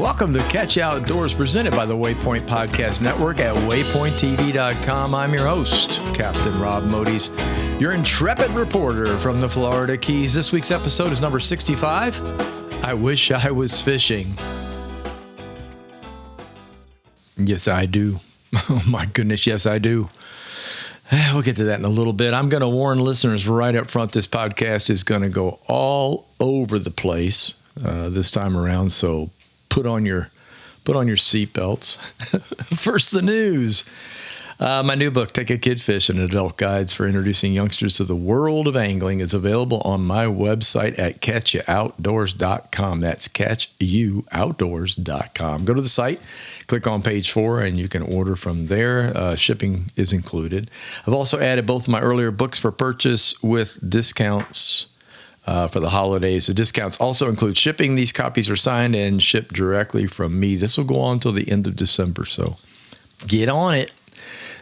Welcome to Catch You Outdoors, presented by the Waypoint Podcast Network at waypointtv.com. I'm your host, Captain Rob Modes, your intrepid reporter from the Florida Keys. This week's episode is number 65. I wish I was fishing. Yes, I do. Oh my goodness, yes, I do. We'll get to that in a little bit. I'm going to warn listeners right up front, this podcast is going to go all over the place this time around, so put on your seatbelts. First, the news. My new book, Take a Kid Fishing, Adult Guides for Introducing Youngsters to the World of Angling, is available on my website at catchyoutdoors.com. That's catchyoutdoors.com. Go to the site, click on page 4, and you can order from there. Shipping is included. I've also added both of my earlier books for purchase with discounts for the holidays. The discounts also include shipping. These copies are signed and shipped directly from me. This will go on until the end of December, so get on it.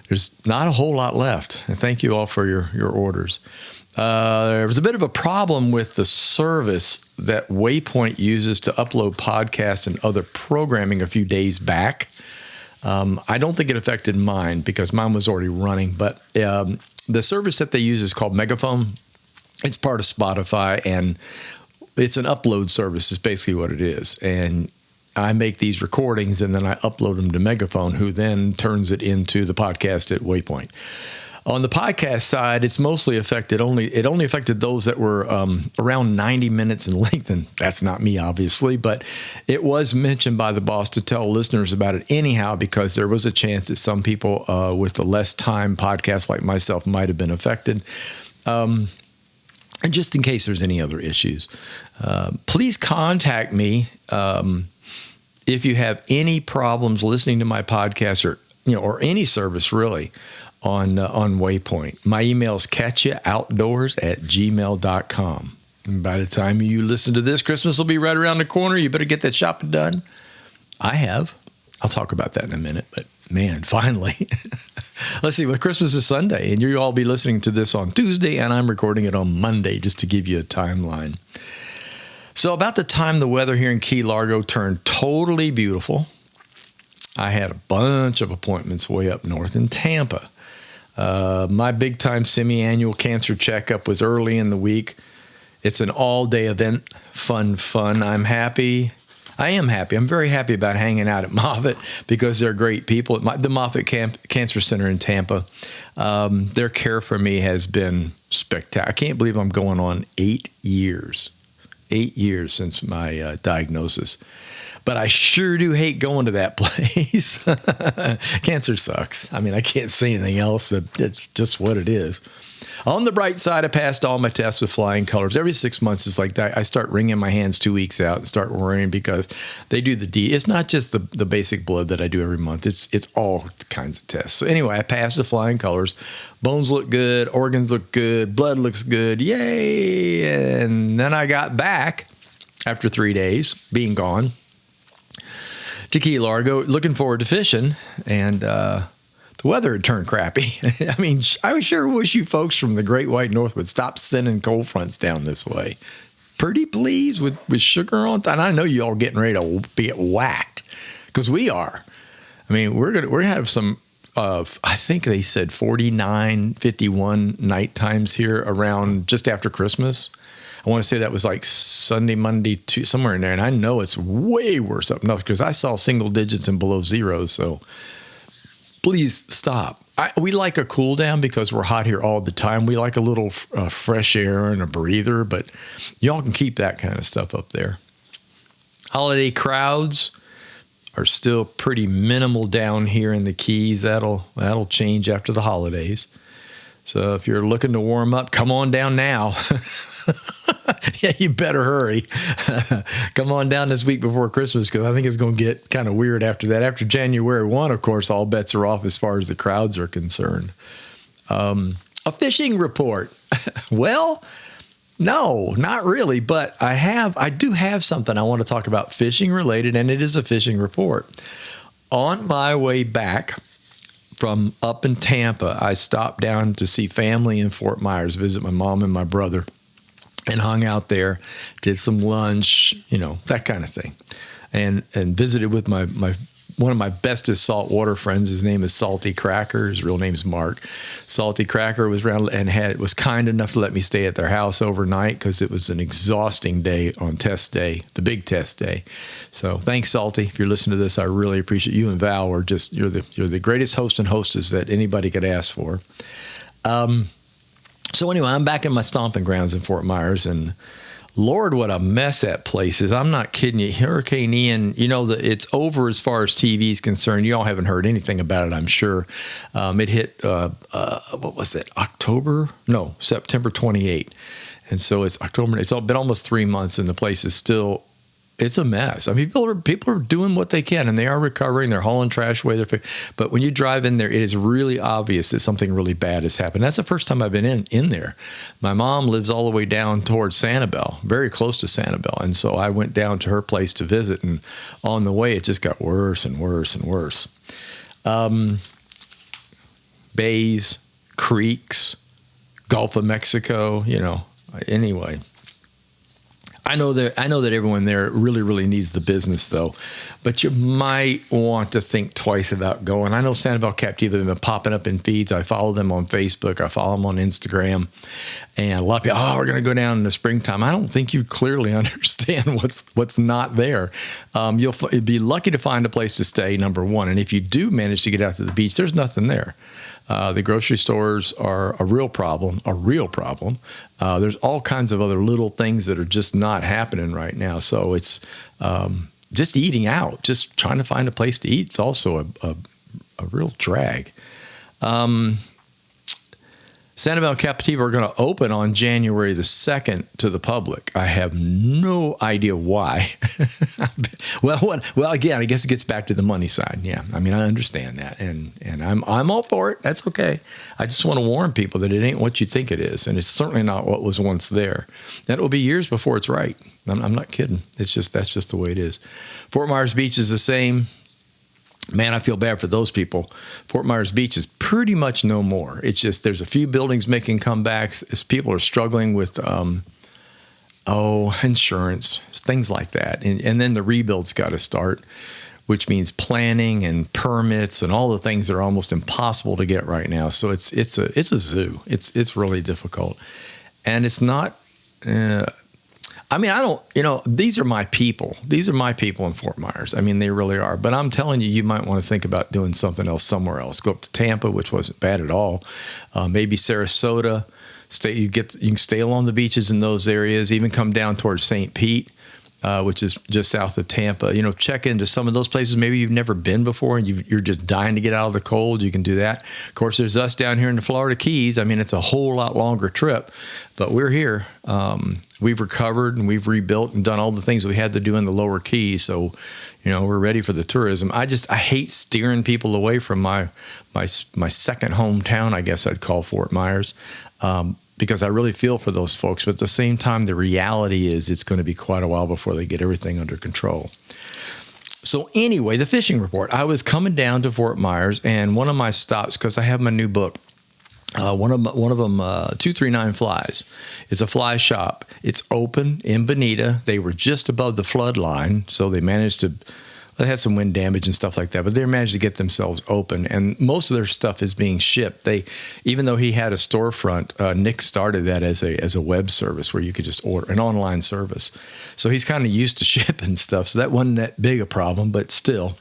There's not a whole lot left. And thank you all for your orders. There was a bit of a problem with the service that Waypoint uses to upload podcasts and other programming a few days back. I don't think it affected mine because mine was already running, but the service that they use is called Megaphone. It's part of Spotify, and it's an upload service is basically what it is. And I make these recordings, and then I upload them to Megaphone, who then turns it into the podcast at Waypoint. On the podcast side, it's mostly affected it only affected those that were around 90 minutes in length, and that's not me, obviously, but it was mentioned by the boss to tell listeners about it anyhow, because there was a chance that some people with the less time podcast like myself might have been affected. And just in case there's any other issues, please contact me if you have any problems listening to my podcast or any service really on Waypoint. My email is catchyoutdoors@gmail.com. And by the time you listen to this, Christmas will be right around the corner. You better get that shopping done. I have. I'll talk about that in a minute, but man, finally. Let's see, well, Christmas is Sunday, and you'll all be listening to this on Tuesday, and I'm recording it on Monday, just to give you a timeline. So about the time the weather here in Key Largo turned totally beautiful, I had a bunch of appointments way up north in Tampa. My big-time semi-annual cancer checkup was early in the week. It's an all-day event, fun. I'm happy. I am happy. I'm very happy about hanging out at Moffitt because they're great people. The Moffitt Cancer Center in Tampa, their care for me has been spectacular. I can't believe I'm going on 8 years. 8 years since my diagnosis. But I sure do hate going to that place. Cancer sucks. I mean, I can't say anything else. It's just what it is. On the bright side, I passed all my tests with flying colors. Every 6 months, it's like that. I start wringing my hands 2 weeks out and start worrying because they do it's not just the basic blood that I do every month. It's all kinds of tests. So anyway, I passed the flying colors. Bones look good. Organs look good. Blood looks good. Yay. And then I got back after 3 days being gone to Key Largo, looking forward to fishing, and the weather had turned crappy. I mean, I sure wish you folks from the Great White North would stop sending cold fronts down this way. Pretty pleased with sugar on top. And I know you all getting ready to get whacked, because we are. I mean, we're gonna have some. I think they said 49, 51 night times here around just after Christmas. I want to say that was like Sunday, Monday, somewhere in there. And I know it's way worse up north because I saw single digits and below zero. So please stop. We like a cool down because we're hot here all the time. We like a little fresh air and a breather, but y'all can keep that kind of stuff up there. Holiday crowds are still pretty minimal down here in the Keys. That'll change after the holidays. So if you're looking to warm up, come on down now. Yeah, you better hurry. Come on down this week before Christmas, because I think it's going to get kind of weird after that. After January 1, of course, all bets are off as far as the crowds are concerned. A fishing report. Well, no, not really, but I do have something I want to talk about fishing related, and it is a fishing report. On my way back from up in Tampa, I stopped down to see family in Fort Myers, visit my mom and my brother, and hung out there, did some lunch, that kind of thing. and visited with my one of my bestest saltwater friends. His name is Salty Cracker. His real name is Mark. Salty Cracker was around and was kind enough to let me stay at their house overnight because it was an exhausting day on test day, the big test day. So thanks, Salty. If you're listening to this, I really appreciate you and Val. Are just you're the greatest host and hostess that anybody could ask for. So anyway, I'm back in my stomping grounds in Fort Myers, and Lord, what a mess that place is. I'm not kidding you. Hurricane Ian, it's over as far as TV is concerned. You all haven't heard anything about it, I'm sure. It hit, what was it, September 28th. And so it's October. It's been almost 3 months, and the place is still, it's a mess. I mean, people are doing what they can, and they are recovering. They're hauling trash away. But when you drive in there, it is really obvious that something really bad has happened. That's the first time I've been in there. My mom lives all the way down towards Sanibel, very close to Sanibel, and so I went down to her place to visit. And on the way, it just got worse and worse and worse. Bays, creeks, Gulf of Mexico. Anyway. I know that everyone there really, really needs the business, though. But you might want to think twice about going. I know Sanibel Captiva have been popping up in feeds. I follow them on Facebook. I follow them on Instagram. And a lot of people, we're going to go down in the springtime. I don't think you clearly understand what's not there. You'd be lucky to find a place to stay, number one. And if you do manage to get out to the beach, there's nothing there. The grocery stores are a real problem. There's all kinds of other little things that are just not happening right now. So it's just eating out, just trying to find a place to eat. It's also a real drag. Sanibel Captiva are going to open on January the 2nd to the public. I have no idea why. Well, again, I guess it gets back to the money side. Yeah, I mean, I understand that, and I'm all for it. That's okay. I just want to warn people that it ain't what you think it is, and it's certainly not what was once there. That will be years before it's right. I'm not kidding. That's just the way it is. Fort Myers Beach is the same. Man, I feel bad for those people. Fort Myers Beach is pretty much no more. It's just there's a few buildings making comebacks as people are struggling with, insurance, things like that. And then the rebuild's got to start, which means planning and permits and all the things that are almost impossible to get right now. So it's a zoo. It's really difficult. And it's not... these are my people. These are my people in Fort Myers. I mean, they really are. But I'm telling you, you might want to think about doing something else somewhere else. Go up to Tampa, which wasn't bad at all. Maybe Sarasota. You can stay along the beaches in those areas. Even come down towards St. Pete, which is just south of Tampa. Check into some of those places. Maybe you've never been before and you're just dying to get out of the cold. You can do that. Of course, there's us down here in the Florida Keys. I mean, it's a whole lot longer trip, but we're here. We've recovered and we've rebuilt and done all the things we had to do in the lower Keys. So, we're ready for the tourism. I hate steering people away from my second hometown, I guess I'd call Fort Myers. Because I really feel for those folks. But at the same time, the reality is it's going to be quite a while before they get everything under control. So anyway, the fishing report. I was coming down to Fort Myers, and one of my stops, because I have my new book, one of them, 239 Flies, is a fly shop. It's open in Bonita. They were just above the flood line, so they managed to... They had some wind damage and stuff like that, but they managed to get themselves open, and most of their stuff is being shipped. Even though he had a storefront, Nick started that as a web service where you could just order an online service. So he's kind of used to shipping stuff, so that wasn't that big a problem, but still.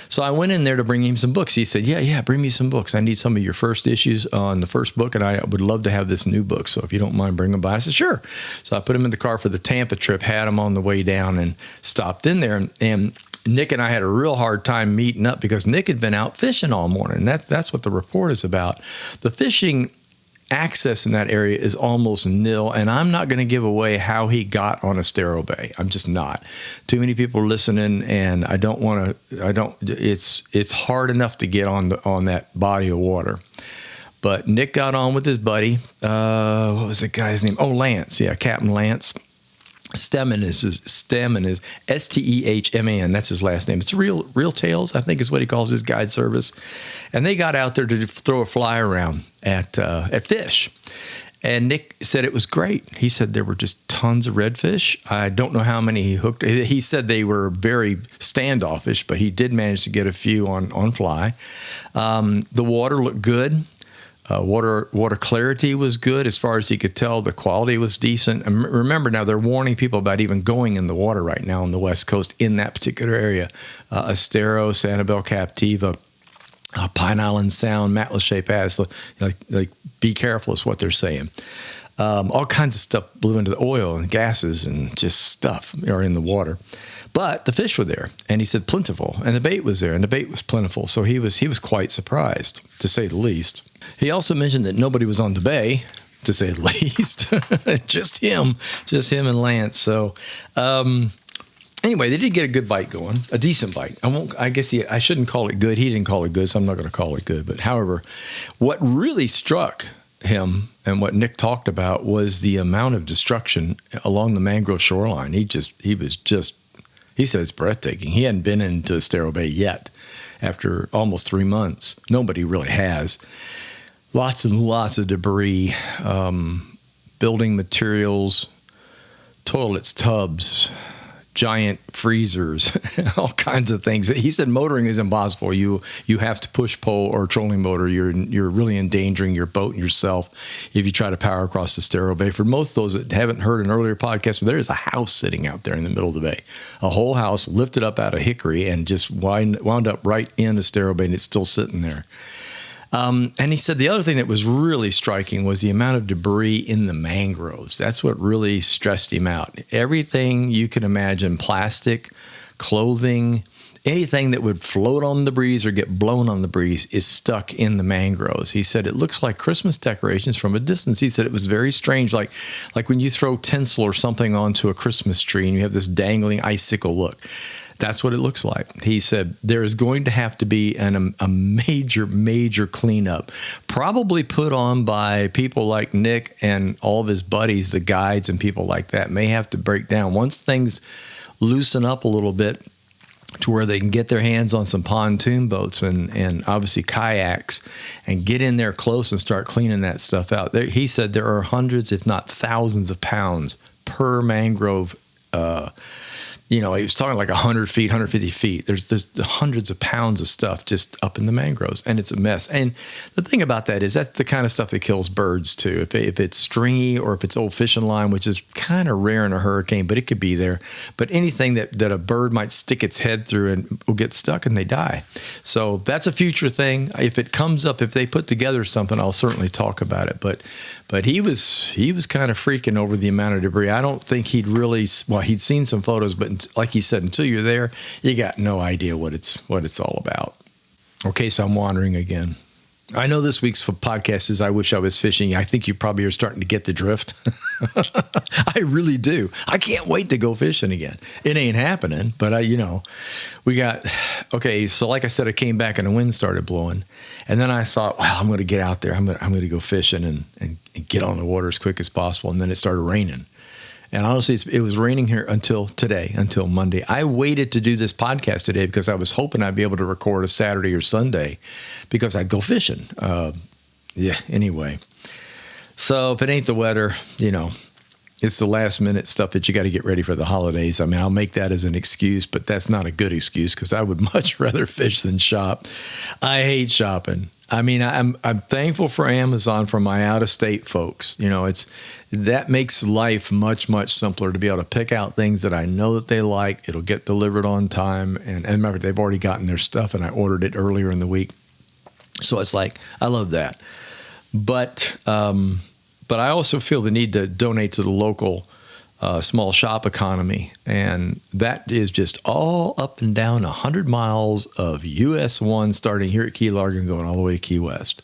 So I went in there to bring him some books. He said, yeah, bring me some books. I need some of your first issues on the first book, and I would love to have this new book. So if you don't mind, bring them by. I said, sure. So I put him in the car for the Tampa trip, had him on the way down, and stopped in there. And Nick and I had a real hard time meeting up because Nick had been out fishing all morning. That's what the report is about. The fishing access in that area is almost nil, and I'm not going to give away how he got on Estero Bay. I'm just not. Too many people are listening, and I don't want to. It's hard enough to get on that body of water. But Nick got on with his buddy. What was the guy's name? Oh, Lance. Yeah, Captain Lance. Stemman is Stehman. That's his last name. It's Real Tales, I think is what he calls his guide service. And they got out there to throw a fly around at fish. And Nick said it was great. He said there were just tons of redfish. I don't know how many he hooked. He said they were very standoffish, but he did manage to get a few on fly. The water looked good. Water clarity was good as far as he could tell. The quality was decent. And remember now, they're warning people about even going in the water right now on the West Coast in that particular area. Estero, Sanibel Captiva, Pine Island Sound, Matlacha Pass. Like, be careful is what they're saying. All kinds of stuff blew into the oil and gases and just stuff are in the water. But the fish were there, and he said plentiful, and the bait was there, and the bait was plentiful. So he was quite surprised, to say the least. He also mentioned that nobody was on the bay, to say the least. just him and Lance. So anyway, they did get a good bite going, a decent bite. I shouldn't call it good. He didn't call it good, so I'm not going to call it good. But however, what really struck him and what Nick talked about was the amount of destruction along the mangrove shoreline. He said it's breathtaking. He hadn't been into Estero Bay yet after almost 3 months. Nobody really has. Lots and lots of debris, building materials, toilets, tubs, giant freezers, all kinds of things. He said motoring is impossible. You have to push pole or trolling motor. You're really endangering your boat and yourself if you try to power across the Estero Bay. For most of those that haven't heard an earlier podcast, there is a house sitting out there in the middle of the bay, a whole house lifted up out of hickory and just wound up right in the Estero Bay, and it's still sitting there. And he said the other thing that was really striking was the amount of debris in the mangroves. That's what really stressed him out. Everything you can imagine, plastic, clothing, anything that would float on the breeze or get blown on the breeze is stuck in the mangroves. He said it looks like Christmas decorations from a distance. He said it was very strange, like when you throw tinsel or something onto a Christmas tree and you have this dangling icicle look. That's what it looks like. He said there is going to have to be a major cleanup, probably put on by people like Nick and all of his buddies, the guides and people like that, may have to break down. Once things loosen up a little bit to where they can get their hands on some pontoon boats and obviously kayaks and get in there close and start cleaning that stuff out. He said there are hundreds, if not thousands of pounds per mangrove. He was talking like 100 feet, 150 feet. There's hundreds of pounds of stuff just up in the mangroves, and it's a mess. And the thing about that is that's the kind of stuff that kills birds too. If it's stringy or if it's old fishing line, which is kind of rare in a hurricane, but it could be there. But anything that a bird might stick its head through and will get stuck and they die. So that's a future thing. If it comes up, if they put together something, I'll certainly talk about it. But he was kind of freaking over the amount of debris. I don't think he'd seen some photos, but like he said, until you're there, you got no idea what it's all about. Okay, so I'm wandering again. I know this week's podcast is I Wish I Was Fishing. I think you probably are starting to get the drift. I really do. I can't wait to go fishing again. It ain't happening, but so like I said, I came back and the wind started blowing. And then I thought, wow, I'm going to get out there. I'm going to go fishing and get on the water as quick as possible. And then it started raining. And honestly, it was raining here until today, until Monday. I waited to do this podcast today because I was hoping I'd be able to record a Saturday or Sunday because I'd go fishing. Anyway. So if it ain't the weather, it's the last minute stuff that you got to get ready for the holidays. I mean, I'll make that as an excuse, but that's not a good excuse because I would much rather fish than shop. I hate shopping. I mean, I'm thankful for Amazon for my out-of-state folks. That makes life much, much simpler to be able to pick out things that I know that they like. It'll get delivered on time. And remember, they've already gotten their stuff, and I ordered it earlier in the week. So it's like, I love that. But I also feel the need to donate to the local small shop economy. And that is just all up and down 100 miles of US 1 starting here at Key Largo and going all the way to Key West.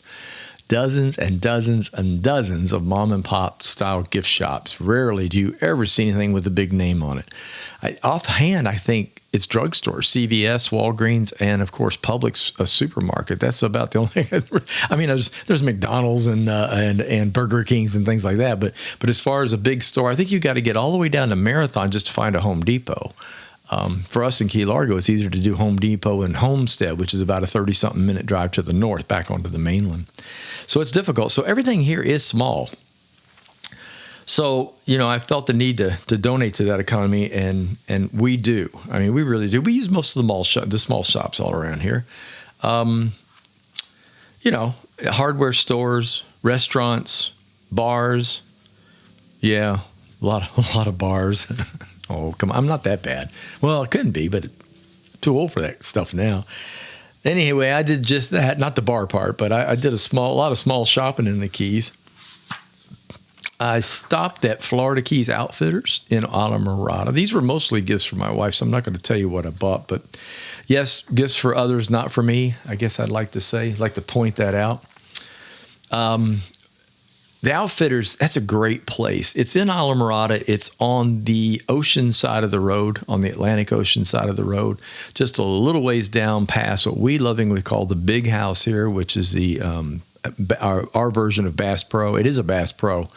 Dozens and dozens and dozens of mom and pop style gift shops. Rarely do you ever see anything with a big name on it. Offhand, I think it's drugstores, CVS, Walgreens, and of course Publix, a supermarket. That's about the only thing. I mean, there's McDonald's and Burger Kings and things like that. But as far as a big store, I think you got to get all the way down to Marathon just to find a Home Depot. For us in Key Largo, it's easier to do Home Depot and Homestead, which is about a 30-something minute drive to the north back onto the mainland. So it's difficult. So everything here is small. So, I felt the need to donate to that economy, and we do. I mean, we really do. We use most of the small shops all around here. Hardware stores, restaurants, bars. Yeah, a lot of bars. Oh, come on. I'm not that bad. Well, I couldn't be, but too old for that stuff now. Anyway, I did just that, not the bar part, but I did a lot of small shopping in the Keys. I stopped at Florida Keys Outfitters in Islamorada. These were mostly gifts for my wife, so I'm not going to tell you what I bought, but yes, gifts for others, not for me. I guess I'd like to point that out. The Outfitters, that's a great place. It's in Islamorada. It's on the ocean side of the road, on the Atlantic Ocean side of the road, just a little ways down past what we lovingly call the Big House here, which is the our version of Bass Pro. It is a Bass Pro.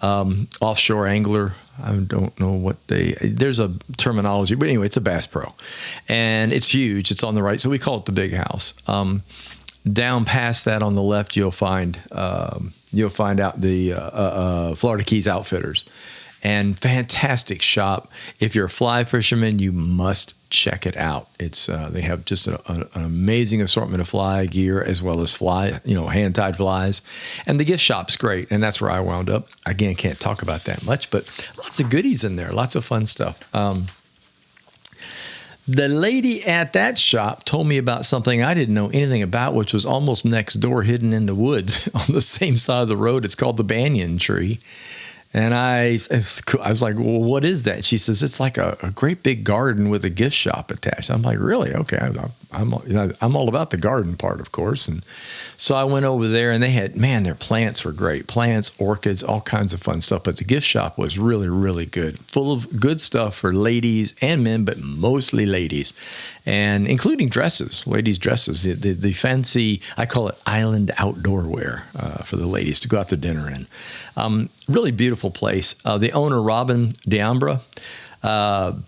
Offshore angler. I don't know there's a terminology, but anyway, it's a Bass Pro, and it's huge. It's on the right, so we call it the Big House. Down past that on the left, you'll find out the Florida Keys Outfitters, and fantastic shop. If you're a fly fisherman, you must check it out. It's they have just an amazing assortment of fly gear as well as hand tied flies, and the gift shop's great. And that's where I wound up. Again, can't talk about that much, but lots of goodies in there, lots of fun stuff. The lady at that shop told me about something I didn't know anything about, which was almost next door, hidden in the woods on the same side of the road. It's called the banyan tree. And I was like, well, what is that? She says, it's like a great big garden with a gift shop attached. I'm like, really? Okay. I'm all about the garden part, of course. And so I went over there, and they had, their plants were great. Plants, orchids, all kinds of fun stuff. But the gift shop was really, really good. Full of good stuff for ladies and men, but mostly ladies. And including dresses, ladies' dresses, the fancy, I call it island outdoor wear for the ladies to go out to dinner in. Really beautiful place. The owner, Robin D'Ambra,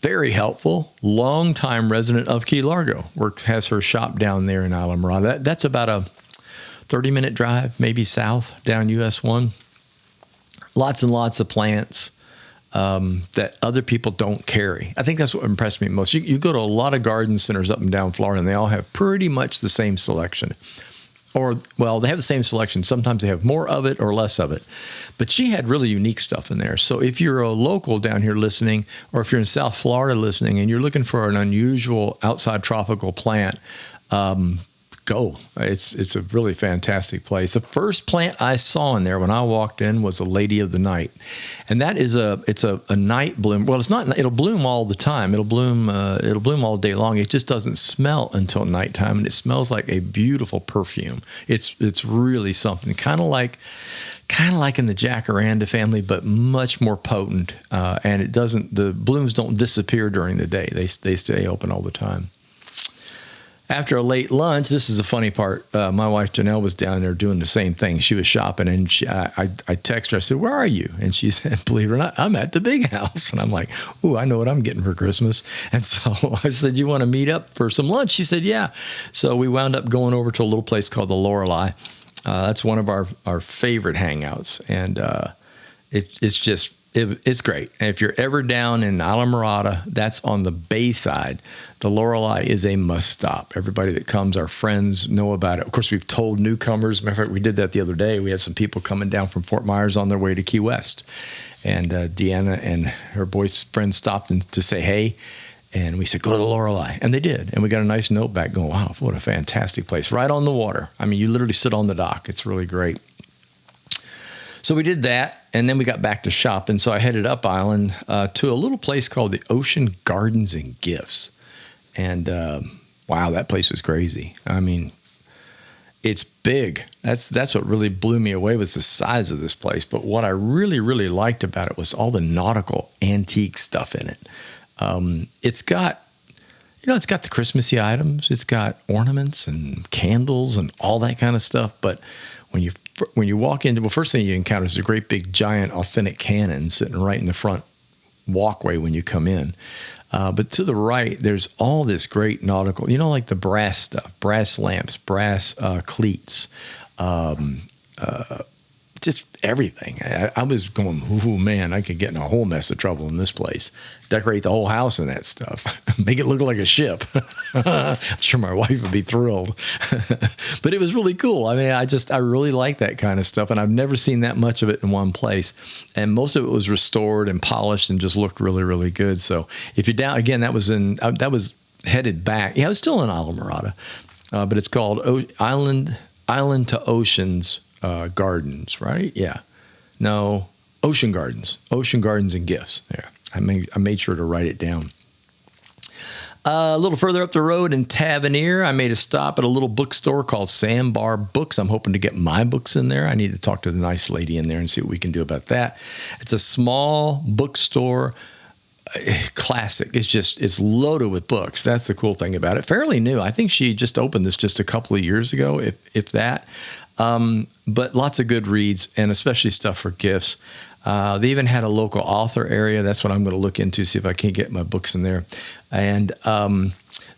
very helpful, longtime resident of Key Largo, has her shop down there in Islamorada. That's about a 30-minute drive, maybe south down US 1. Lots and lots of plants that other people don't carry. I think that's what impressed me most. You go to a lot of garden centers up and down Florida, and they all have pretty much the same selection. They have the same selection. Sometimes they have more of it or less of it. But she had really unique stuff in there. So if you're a local down here listening, or if you're in South Florida listening, and you're looking for an unusual outside tropical plant, go. It's a really fantastic place. The first plant I saw in there when I walked in was a Lady of the Night, and that is it's a night bloom. Well, it's not. It'll bloom all the time. It'll bloom all day long. It just doesn't smell until nighttime, and it smells like a beautiful perfume. It's really something, kind of like in the jacaranda family, but much more potent. And the blooms don't disappear during the day. They stay open all the time. After a late lunch, this is the funny part. My wife, Janelle, was down there doing the same thing. She was shopping, and I texted her. I said, where are you? And she said, believe it or not, I'm at the Big House. And I'm like, ooh, I know what I'm getting for Christmas. And so I said, you want to meet up for some lunch? She said, yeah. So we wound up going over to a little place called the Lorelei. That's one of our favorite hangouts. And it's great. And if you're ever down in Islamorada, that's on the bay side. The Lorelei is a must stop. Everybody that comes, our friends, know about it. Of course, we've told newcomers. Matter of fact, we did that the other day. We had some people coming down from Fort Myers on their way to Key West. And Deanna and her boyfriend stopped to say hey. And we said, go to the Lorelei. And they did. And we got a nice note back going, wow, what a fantastic place. Right on the water. I mean, you literally sit on the dock. It's really great. So we did that, and then we got back to shopping. So I headed up island to a little place called the Ocean Gardens and Gifts. And wow, that place was crazy. I mean, it's big. That's what really blew me away, was the size of this place. But what I really, really liked about it was all the nautical antique stuff in it. It's got the Christmassy items. It's got ornaments and candles and all that kind of stuff. But when you walk into, first thing you encounter is a great big giant authentic cannon sitting right in the front walkway when you come in. But to the right, there's all this great nautical, like the brass stuff, brass lamps, brass cleats, just everything. I was going, oh man, I could get in a whole mess of trouble in this place. Decorate the whole house in that stuff. Make it look like a ship. I'm sure my wife would be thrilled. But it was really cool. I mean, I really like that kind of stuff. And I've never seen that much of it in one place. And most of it was restored and polished and just looked really, really good. So if you're down, again, that was headed back. Yeah, I was still in Islamorada. But it's called Island to Oceans Gardens, right? Yeah. No, Ocean Gardens and Gifts. There. I made sure to write it down. A little further up the road in Tavernier, I made a stop at a little bookstore called Sandbar Books. I'm hoping to get my books in there. I need to talk to the nice lady in there and see what we can do about that. It's a small bookstore. Classic. It's loaded with books. That's the cool thing about it. Fairly new. I think she just opened this just a couple of years ago, if that. But lots of good reads, and especially stuff for gifts. They even had a local author area. That's what I'm going to look into, see if I can get my books in there. And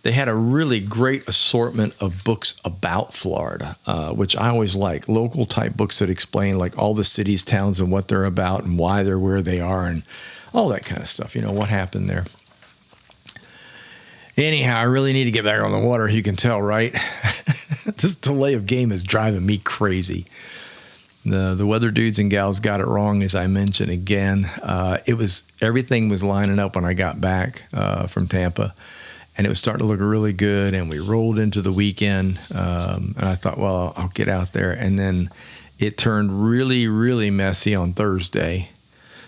they had a really great assortment of books about Florida, which I always like. Local type books that explain like all the cities, towns, and what they're about and why they're where they are and all that kind of stuff. What happened there. Anyhow, I really need to get back on the water. You can tell, right? This delay of game is driving me crazy. The weather dudes and gals got it wrong, as I mentioned again. Everything was lining up when I got back from Tampa, and it was starting to look really good. And we rolled into the weekend, and I thought, well, I'll get out there. And then it turned really, really messy on Thursday.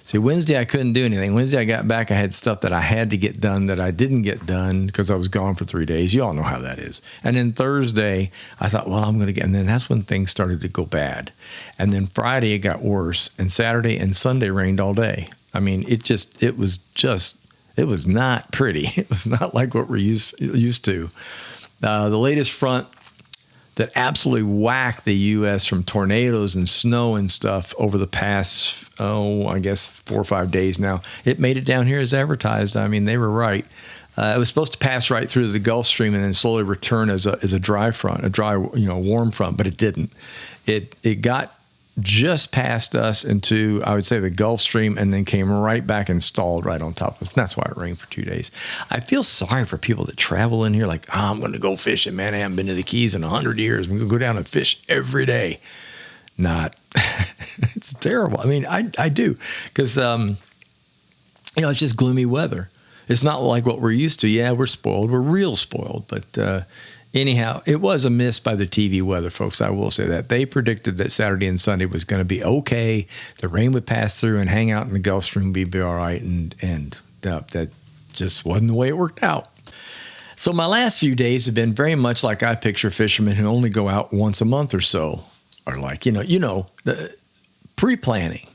See, Wednesday I couldn't do anything. Wednesday I got back, I had stuff that I had to get done that I didn't get done because I was gone for 3 days. You all know how that is. And then Thursday, I thought, well, I'm going to get, and then that's when things started to go bad. And then Friday it got worse, and Saturday and Sunday rained all day. I mean, it was not pretty. It was not like what we're used to. The latest front that absolutely whacked the U.S. from tornadoes and snow and stuff over the past, I guess 4 or 5 days now. It made it down here as advertised. I mean, they were right. It was supposed to pass right through the Gulf Stream and then slowly return as a dry front, warm front, but it didn't. It got just past us into, I would say, the Gulf Stream, and then came right back and stalled right on top of us. And that's why it rained for 2 days. I feel sorry for people that travel in here like, I'm going to go fishing. Man, I haven't been to the Keys in 100 years. I'm going to go down and fish every day. Not. It's terrible. I mean, I do. Because, it's just gloomy weather. It's not like what we're used to. Yeah, we're spoiled. We're real spoiled. But anyhow, it was a miss by the TV weather, folks. I will say that. They predicted that Saturday and Sunday was going to be okay. The rain would pass through and hang out in the Gulf Stream, be all right. And that just wasn't the way it worked out. So my last few days have been very much like I picture fishermen who only go out once a month or so. Or like, the pre-planning,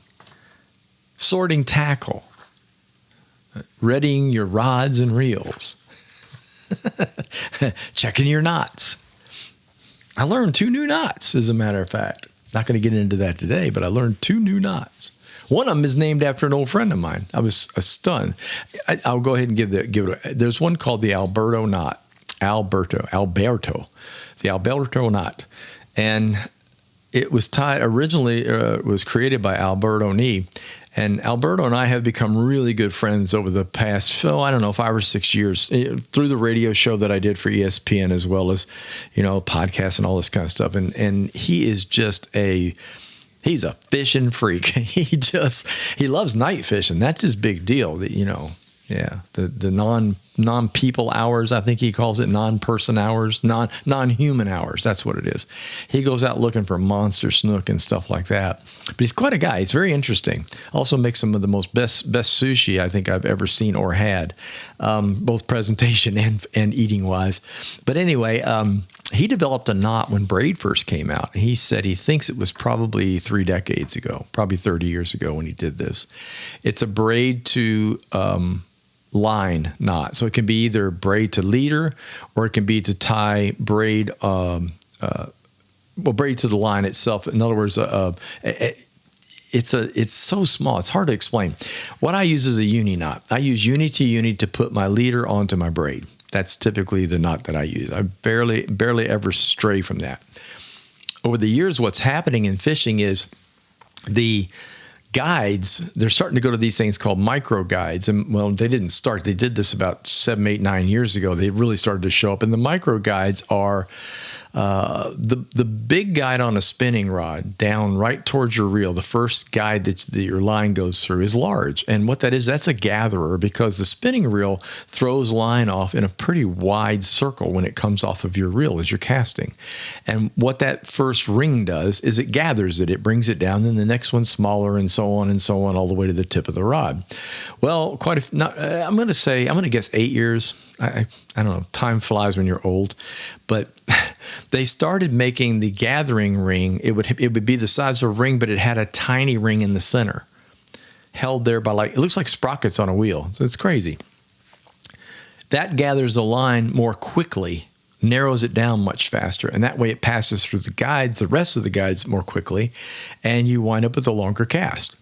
sorting tackle, readying your rods and reels. Checking your knots. I learned 2 new knots, as a matter of fact. Not going to get into that today, but I learned 2 new knots. One of them is named after an old friend of mine. I was stunned. I'll go ahead and give it. There's one called the Alberto knot. Alberto. The Alberto knot. And it was tied, originally was created by Alberto Nee. And Alberto and I have become really good friends over the past, 5 or 6 years through the radio show that I did for ESPN, as well as, podcasts and all this kind of stuff. And he is he's a fishing freak. He loves night fishing. That's his big deal. The non-people hours, I think he calls it, non-person hours, non-human hours. That's what it is. He goes out looking for monster snook and stuff like that. But he's quite a guy. He's very interesting. Also makes some of the best sushi I think I've ever seen or had, both presentation and eating wise. But anyway, he developed a knot when braid first came out. He said he thinks it was probably 3 decades ago, probably 30 years ago when he did this. It's a braid to line knot. So it can be either braid to leader, or it can be to tie braid, braid to the line itself. In other words, it's so small. It's hard to explain. What I use is a uni knot. I use uni to uni to put my leader onto my braid. That's typically the knot that I use. I barely ever stray from that. Over the years, what's happening in fishing is The guides, they're starting to go to these things called micro guides. And well, they didn't start. They did this about 7, 8, 9 years ago. They really started to show up. And the micro guides are the big guide on a spinning rod down right towards your reel. The first guide that your line goes through is large. And what that is, that's a gatherer, because the spinning reel throws line off in a pretty wide circle when it comes off of your reel as you're casting. And what that first ring does is it gathers it. It brings it down. Then the next one's smaller, and so on and so on, all the way to the tip of the rod. Well, I'm going to guess 8 years. I don't know. Time flies when you're old, but they started making the gathering ring. It would be the size of a ring, but it had a tiny ring in the center, held there by it looks like sprockets on a wheel. So it's crazy. That gathers the line more quickly, narrows it down much faster, and that way it passes through the rest of the guides more quickly, and you wind up with a longer cast.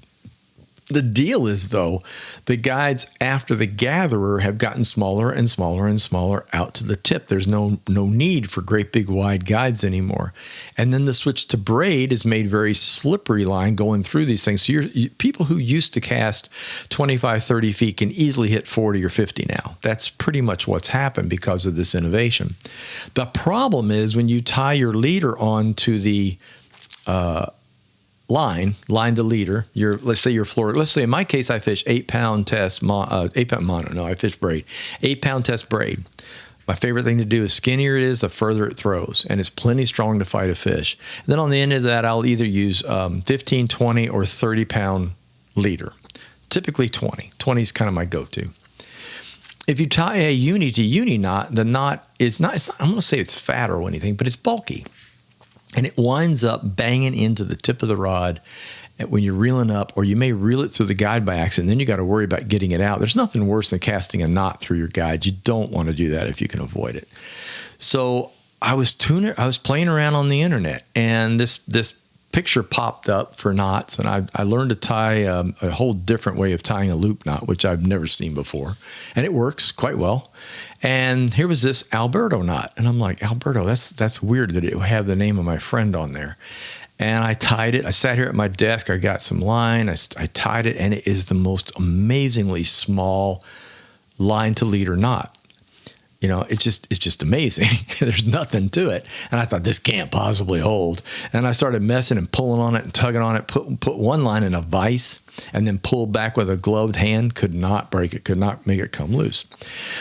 The deal is, though, the guides after the gatherer have gotten smaller and smaller and smaller out to the tip. There's no need for great big wide guides anymore. And then the switch to braid has made very slippery line going through these things. So people who used to cast 25, 30 feet can easily hit 40 or 50 now. That's pretty much what's happened because of this innovation. The problem is when you tie your leader onto the line to leader, let's say your floor, let's say in my case, I fish 8-pound test, 8-pound mono. No, I fish braid, 8-pound test braid. My favorite thing to do is skinnier it is, the further it throws, and it's plenty strong to fight a fish. And then on the end of that, I'll either use 15, 20, or 30-pound leader. Typically 20. 20 is kind of my go-to. If you tie a uni to uni knot, the knot is not, I'm going to say it's fat or anything, but it's bulky. And it winds up banging into the tip of the rod when you're reeling up, or you may reel it through the guide by accident. Then you got to worry about getting it out. There's nothing worse than casting a knot through your guide. You don't want to do that if you can avoid it. So I was playing around on the internet, and this picture popped up for knots, and I learned to tie a whole different way of tying a loop knot, which I've never seen before, and it works quite well. And here was this Alberto knot, and I'm like, Alberto, that's weird that it would have the name of my friend on there. And I tied it. I sat here at my desk. I got some line. I tied it, and it is the most amazingly small line to leader knot. You know, it's just amazing. There's nothing to it. And I thought, this can't possibly hold. And I started messing and pulling on it and tugging on it, put one line in a vise, and then pulled back with a gloved hand. Could not break it, could not make it come loose.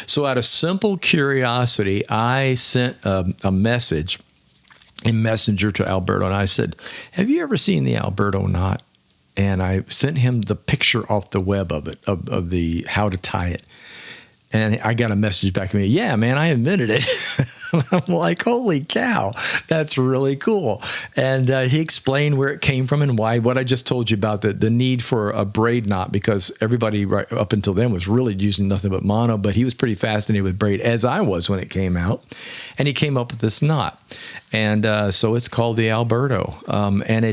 So out of simple curiosity, I sent a message in Messenger to Alberto, and I said, have you ever seen the Alberto knot? And I sent him the picture off the web of it, of the how to tie it. And I got a message back to me, yeah, man, I invented it. I'm like, holy cow, that's really cool. And he explained where it came from and why, what I just told you about the need for a braid knot, because everybody right up until then was really using nothing but mono, but he was pretty fascinated with braid, as I was when it came out. And he came up with this knot. And so it's called the Alberto. And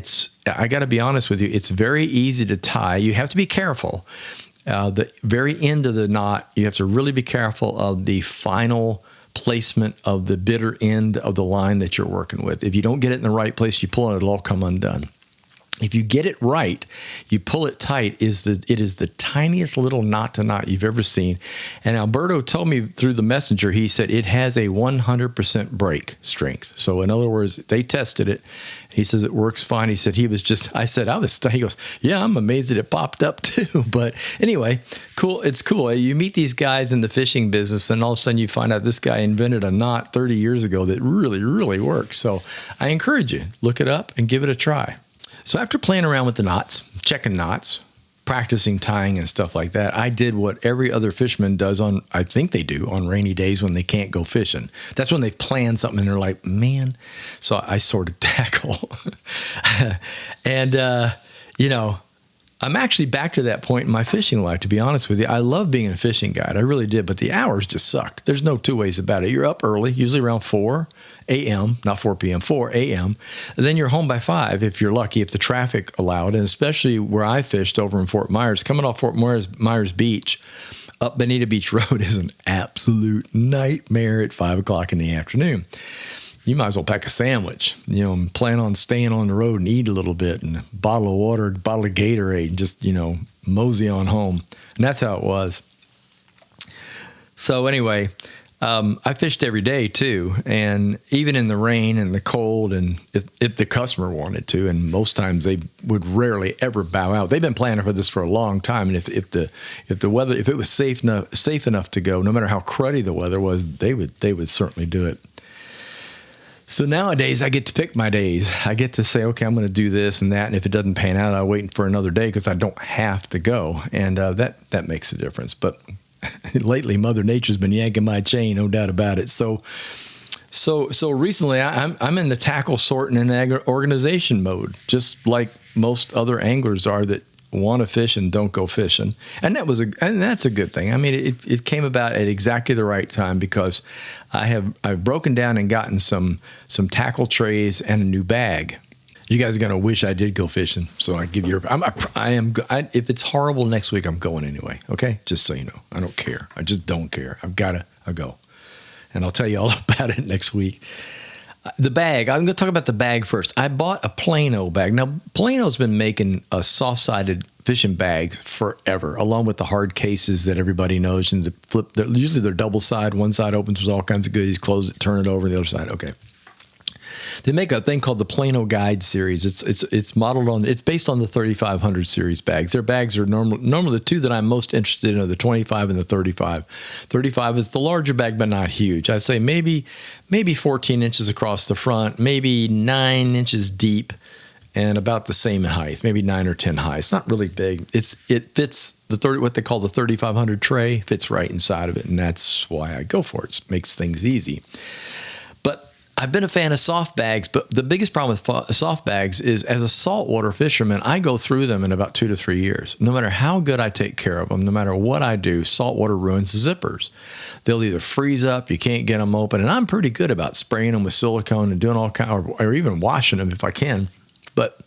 I got to be honest with you, it's very easy to tie. You have to be careful. The very end of the knot, you have to really be careful of the final placement of the bitter end of the line that you're working with. If you don't get it in the right place, you pull it, it'll all come undone. If you get it right, you pull it tight, it is the tiniest little knot to knot you've ever seen. And Alberto told me through the messenger, he said it has a 100% break strength. So in other words, they tested it. He says it works fine. He said he goes, yeah, I'm amazed that it popped up too. But anyway, cool. It's cool. You meet these guys in the fishing business, and all of a sudden you find out this guy invented a knot 30 years ago that really, really works. So I encourage you, look it up and give it a try. So after playing around with the knots, checking knots, practicing tying and stuff like that, I did what every other fisherman does I think they do on rainy days when they can't go fishing. That's when they've planned something and they're like, man. So I sorted tackle. And, I'm actually back to that point in my fishing life, to be honest with you. I love being a fishing guide. I really did, but the hours just sucked. There's no two ways about it. You're up early, usually around 4 a.m., not 4 p.m., 4 a.m. And then you're home by 5 if you're lucky, if the traffic allowed. And especially where I fished over in Fort Myers, coming off Fort Myers Beach, up Bonita Beach Road is an absolute nightmare at 5 o'clock in the afternoon. you might as well pack a sandwich, and plan on staying on the road and eat a little bit, and a bottle of water, a bottle of Gatorade, and just, mosey on home. And that's how it was. So anyway, I fished every day too, and even in the rain and the cold, and if the customer wanted to, and most times they would rarely ever bow out. They've been planning for this for a long time, and if the weather, if it was safe enough to go, no matter how cruddy the weather was, they would certainly do it. So nowadays, I get to pick my days. I get to say, okay, I'm going to do this and that, and if it doesn't pan out, I'll wait for another day because I don't have to go, and that makes a difference. But lately, Mother Nature's been yanking my chain, no doubt about it. So recently, I'm in the tackle sorting and organization mode, just like most other anglers are that want to fish and don't go fishing. And that's a good thing. I mean, it came about at exactly the right time because I've broken down and gotten some tackle trays and a new bag. You guys are gonna wish I did go fishing, so I give you. If it's horrible next week, I'm going anyway. Okay, just so you know, I don't care. I just don't care. I'll go, and I'll tell you all about it next week. The bag. I'm going to talk about the bag first. I bought a Plano bag. Now, Plano's been making a soft-sided fishing bag forever, along with the hard cases that everybody knows. And usually they're double side. One side opens with all kinds of goodies. Close it, turn it over. The other side, okay. They make a thing called the Plano Guide series. It's modeled on. It's based on the 3500 series bags. Their bags are normally the two that I'm most interested in are the 25 and the 35. 35 is the larger bag, but not huge. I'd say maybe 14 inches across the front, maybe 9 inches deep, and about the same in height, maybe 9 or 10 high. It's not really big. It fits what they call the 3500 tray, fits right inside of it, and that's why I go for it. It makes things easy. But I've been a fan of soft bags, but the biggest problem with soft bags is as a saltwater fisherman, I go through them in about 2 to 3 years. No matter how good I take care of them, no matter what I do, saltwater ruins zippers. They'll either freeze up, you can't get them open, and I'm pretty good about spraying them with silicone and doing all kind, or even washing them if I can. But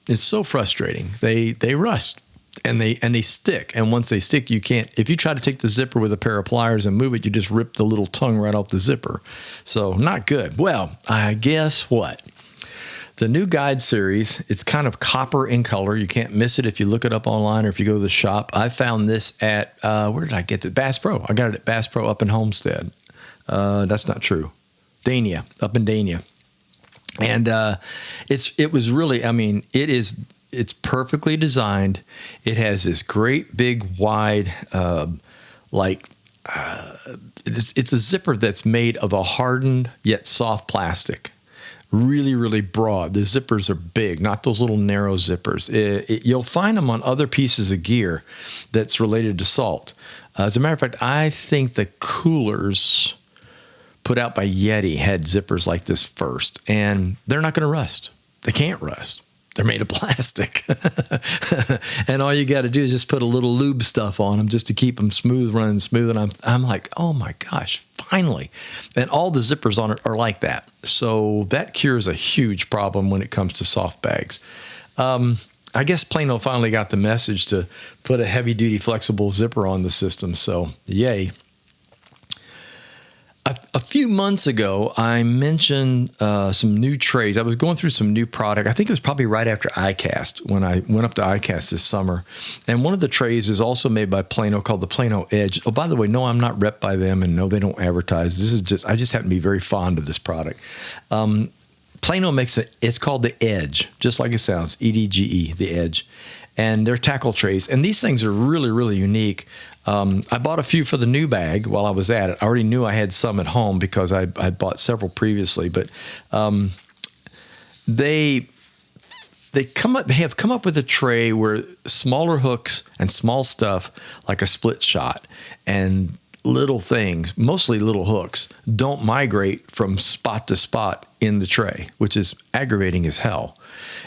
it's so frustrating. They rust. And they stick. And once they stick, you can't, if you try to take the zipper with a pair of pliers and move it, you just rip the little tongue right off the zipper. So not good. Well, I guess what? The new guide series, it's kind of copper in color. You can't miss it if you look it up online or if you go to the shop. I found this at, where did I get it? Bass Pro. I got it at Bass Pro up in Homestead. That's not true. Dania, up in Dania. And it was really, I mean, it's perfectly designed. It has this great big wide, it's a zipper that's made of a hardened yet soft plastic. Really, really broad. The zippers are big, not those little narrow zippers. You'll find them on other pieces of gear that's related to salt. As a matter of fact, I think the coolers put out by Yeti had zippers like this first, and they're not going to rust. They can't rust. They're made of plastic. And all you got to do is just put a little lube stuff on them just to keep them smooth, running smooth. And I'm like, oh my gosh, finally. And all the zippers on it are like that. So that cures a huge problem when it comes to soft bags. I guess Plano finally got the message to put a heavy duty flexible zipper on the system. So yay. A few months ago, I mentioned some new trays. I was going through some new product. I think it was probably right after ICAST when I went up to ICAST this summer. And one of the trays is also made by Plano called the Plano Edge. Oh, by the way, no, I'm not rep by them, and no, they don't advertise. I just happen to be very fond of this product. Plano makes it. It's called the Edge, just like it sounds, EDGE, the Edge. And they're tackle trays. And these things are really, really unique. I bought a few for the new bag while I was at it. I already knew I had some at home because I bought several previously, but they have come up with a tray where smaller hooks and small stuff like a split shot and little things, mostly little hooks, don't migrate from spot to spot in the tray, which is aggravating as hell.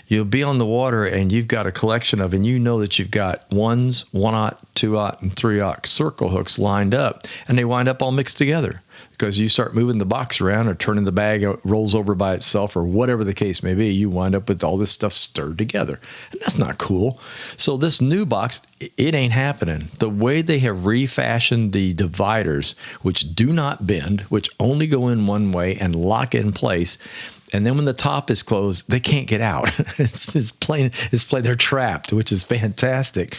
You'll be on the water and you've got a collection of, and you know that you've got 1/0, 1/0, 2/0, and 3/0 circle hooks lined up, and they wind up all mixed together because you start moving the box around or turning the bag, it rolls over by itself or whatever the case may be. You wind up with all this stuff stirred together. And that's not cool. So this new box, it ain't happening. The way they have refashioned the dividers, which do not bend, which only go in one way and lock in place, and then when the top is closed, they can't get out. It's plain. They're trapped, which is fantastic.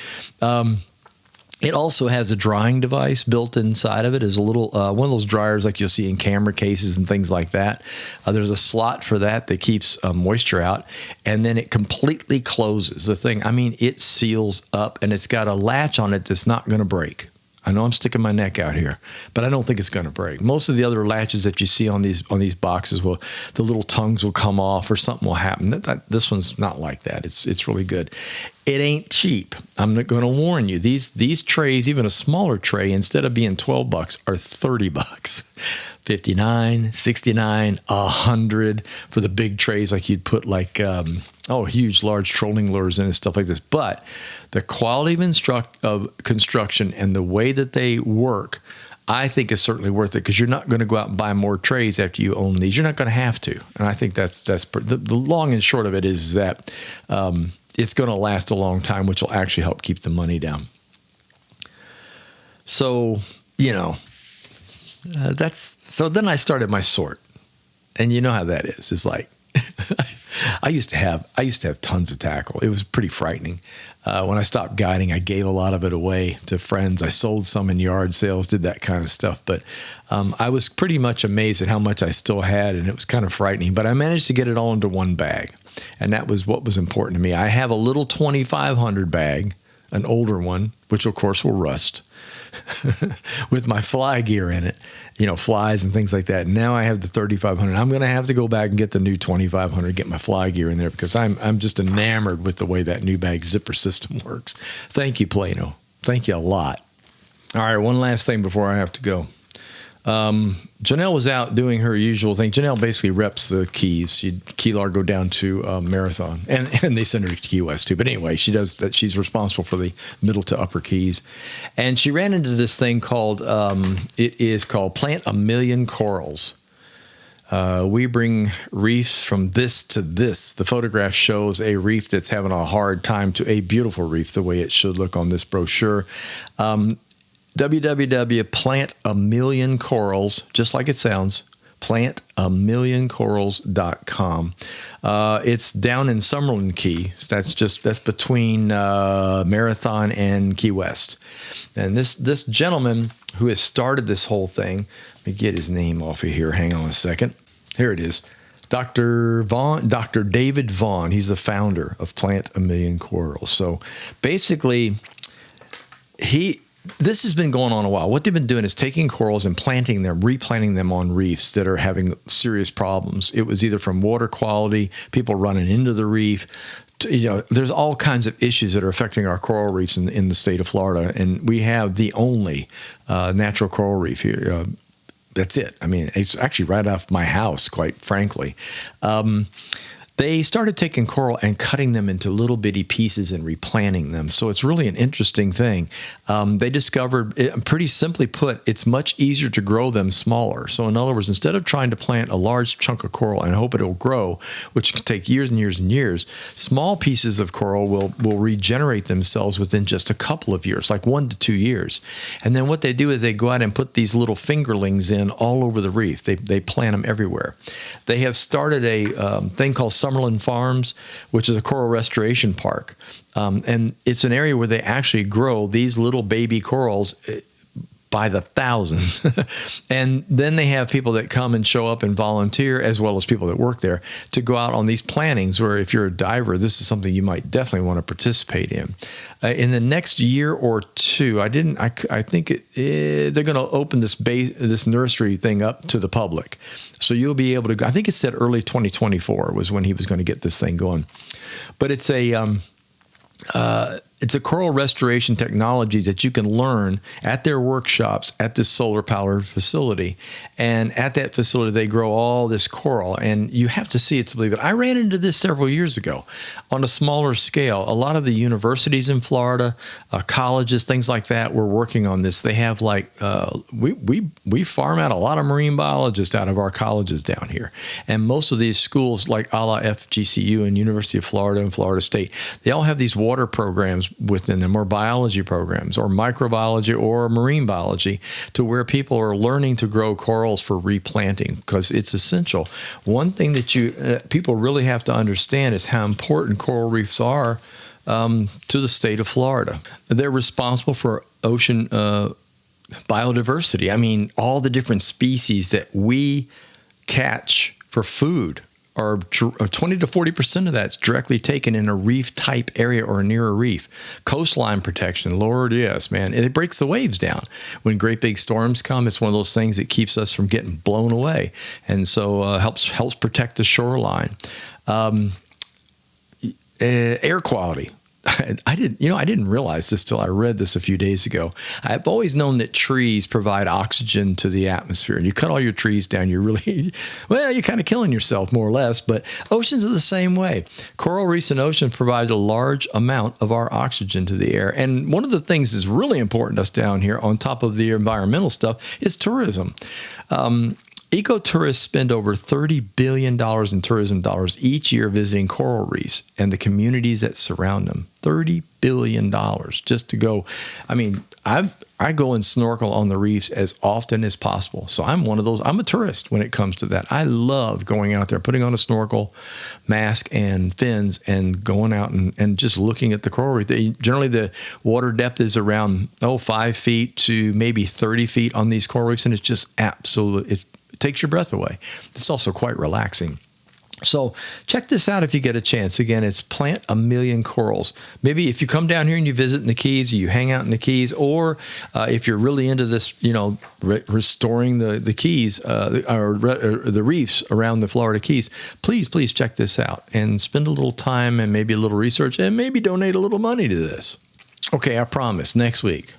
It also has a drying device built inside of it. Is a little one of those dryers like you'll see in camera cases and things like that. There's a slot for that keeps moisture out, and then it completely closes the thing. I mean, it seals up, and it's got a latch on it that's not going to break. I know I'm sticking my neck out here, but I don't think it's going to break. Most of the other latches that you see on these boxes, the little tongues will come off or something will happen. This one's not like that. It's really good. It ain't cheap. I'm not going to warn you. These trays, even a smaller tray, instead of being $12, are $30. $59, $69, $100 for the big trays, like you'd put huge, large trolling lures in and stuff like this. But the quality of construction and the way that they work, I think is certainly worth it, because you're not going to go out and buy more trays after you own these. You're not going to have to. And I think that's the long and short of it is that it's going to last a long time, which will actually help keep the money down. So, so then I started my sort, and you know how that is. It's like, I used to have tons of tackle. It was pretty frightening. When I stopped guiding, I gave a lot of it away to friends. I sold some in yard sales, did that kind of stuff. But I was pretty much amazed at how much I still had, and it was kind of frightening. But I managed to get it all into one bag, and that was what was important to me. I have a little 2500 bag, an older one, which of course will rust, with my fly gear in it, flies and things like that. Now I have the 3500. I'm going to have to go back and get the new 2500, get my fly gear in there, because I'm just enamored with the way that new bag zipper system works. Thank you, Plano. Thank you a lot. All right, one last thing before I have to go. Janelle was out doing her usual thing. Janelle basically reps the Keys. She'd Key Largo down to Marathon, and they send her to Key West too. But anyway, she does that. She's responsible for the middle to upper Keys, and she ran into this thing called it is called Plant a Million Corals. We bring reefs from this to this. The photograph shows a reef that's having a hard time to a beautiful reef, the way it should look on this brochure. www.plantamillioncorals, just like it sounds, plantamillioncorals.com. It's down in Summerlin Key. That's between Marathon and Key West. And this gentleman who has started this whole thing, let me get his name off of here. Hang on a second. Here it is. Dr. David Vaughn. He's the founder of Plant a Million Corals. So basically, this has been going on a while. What they've been doing is taking corals and replanting them on reefs that are having serious problems. It was either from water quality, people running into the reef. There's all kinds of issues that are affecting our coral reefs in the state of Florida. And we have the only natural coral reef here. That's it. I mean, it's actually right off my house, quite frankly. They started taking coral and cutting them into little bitty pieces and replanting them. So it's really an interesting thing. They discovered, pretty simply put, it's much easier to grow them smaller. So in other words, instead of trying to plant a large chunk of coral and hope it'll grow, which can take years and years and years, small pieces of coral will regenerate themselves within just a couple of years, like 1 to 2 years. And then what they do is they go out and put these little fingerlings in all over the reef. They plant them everywhere. They have started a thing called Summerlin Farms, which is a coral restoration park. And it's an area where they actually grow these little baby corals by the thousands. And then they have people that come and show up and volunteer, as well as people that work there, to go out on these plantings where if you're a diver, this is something you might definitely want to participate in. In the next year or two, I think they're going to open this nursery thing up to the public. So you'll be able to go. I think it said early 2024 was when he was going to get this thing going. But it's it's a coral restoration technology that you can learn at their workshops at this solar powered facility. And at that facility, they grow all this coral, and you have to see it to believe it. I ran into this several years ago on a smaller scale. A lot of the universities in Florida, colleges, things like that, were working on this. They have we farm out a lot of marine biologists out of our colleges down here. And most of these schools like a la FGCU and University of Florida and Florida State, they all have these water programs within them, or biology programs, or microbiology, or marine biology, to where people are learning to grow corals for replanting, because it's essential. One thing that people really have to understand is how important coral reefs are to the state of Florida. They're responsible for ocean biodiversity. I mean, all the different species that we catch for food are 20 to 40% of that's directly taken in a reef type area or near a reef. Coastline protection, Lord, yes, man. It breaks the waves down. When great big storms come, it's one of those things that keeps us from getting blown away. And so helps protect the shoreline. Air quality. I didn't realize this till I read this a few days ago. I've always known that trees provide oxygen to the atmosphere. And you cut all your trees down, you're kind of killing yourself, more or less. But oceans are the same way. Coral reefs and oceans provide a large amount of our oxygen to the air. And one of the things that's really important to us down here, on top of the environmental stuff, is tourism. Ecotourists spend over $30 billion in tourism dollars each year visiting coral reefs and the communities that surround them. $30 billion just to go. I mean, I go and snorkel on the reefs as often as possible. So I'm one of those. I'm a tourist when it comes to that. I love going out there, putting on a snorkel, mask, and fins, and going out and just looking at the coral reef. Generally, the water depth is around 5 feet to maybe 30 feet on these coral reefs, and it's just absolutely, it takes your breath away. It's also quite relaxing. So check this out if you get a chance. Again, it's Plant a Million Corals. Maybe if you come down here and you visit in the Keys, or you hang out in the Keys, or if you're really into this, restoring the Keys or the reefs around the Florida Keys, please check this out and spend a little time and maybe a little research and maybe donate a little money to this. Okay, I promise, next week.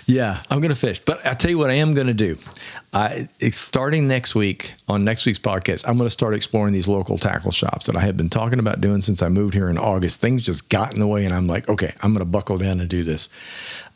Yeah, I'm going to fish. But I'll tell you what I am going to do. It's starting next week, on next week's podcast, I'm going to start exploring these local tackle shops that I have been talking about doing since I moved here in August. Things just got in the way, and I'm like, okay, I'm going to buckle down and do this.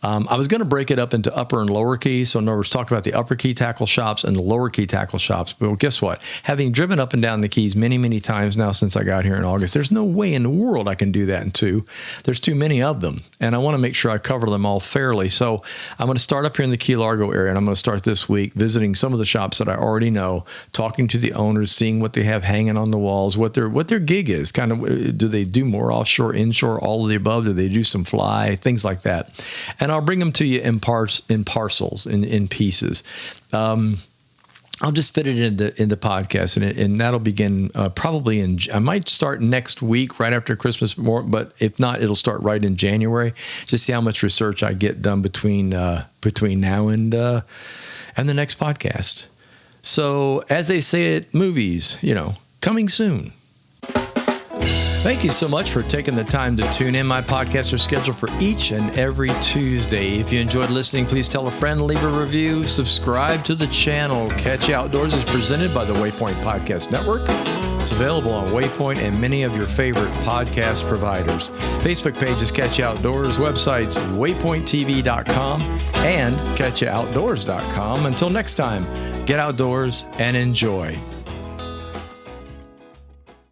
I was going to break it up into upper and lower key. So in other words, talk about the upper key tackle shops and the lower key tackle shops. But guess what? Having driven up and down the Keys many, many times now since I got here in August, there's no way in the world I can do that in two. There's too many of them. And I want to make sure I cover them all fairly. So I'm going to start up here in the Key Largo area, and I'm going to start this week visiting some of the shops that I already know, talking to the owners, seeing what they have hanging on the walls, what their gig is. Kind of, do they do more offshore, inshore, all of the above? Do they do some fly, things like that? And I'll bring them to you in parcels, in pieces. I'll just fit it into podcast, and that'll begin probably I might start next week, right after Christmas, but if not, it'll start right in January. Just see how much research I get done between now and the next podcast. So, as they say at movies, coming soon. Thank you so much for taking the time to tune in. My podcasts are scheduled for each and every Tuesday. If you enjoyed listening, please tell a friend, leave a review, subscribe to the channel. Catch You Outdoors is presented by the Waypoint Podcast Network. It's available on Waypoint and many of your favorite podcast providers. Facebook page is Catch You Outdoors. Websites waypointtv.com and catchyoutdoors.com. Until next time, get outdoors and enjoy.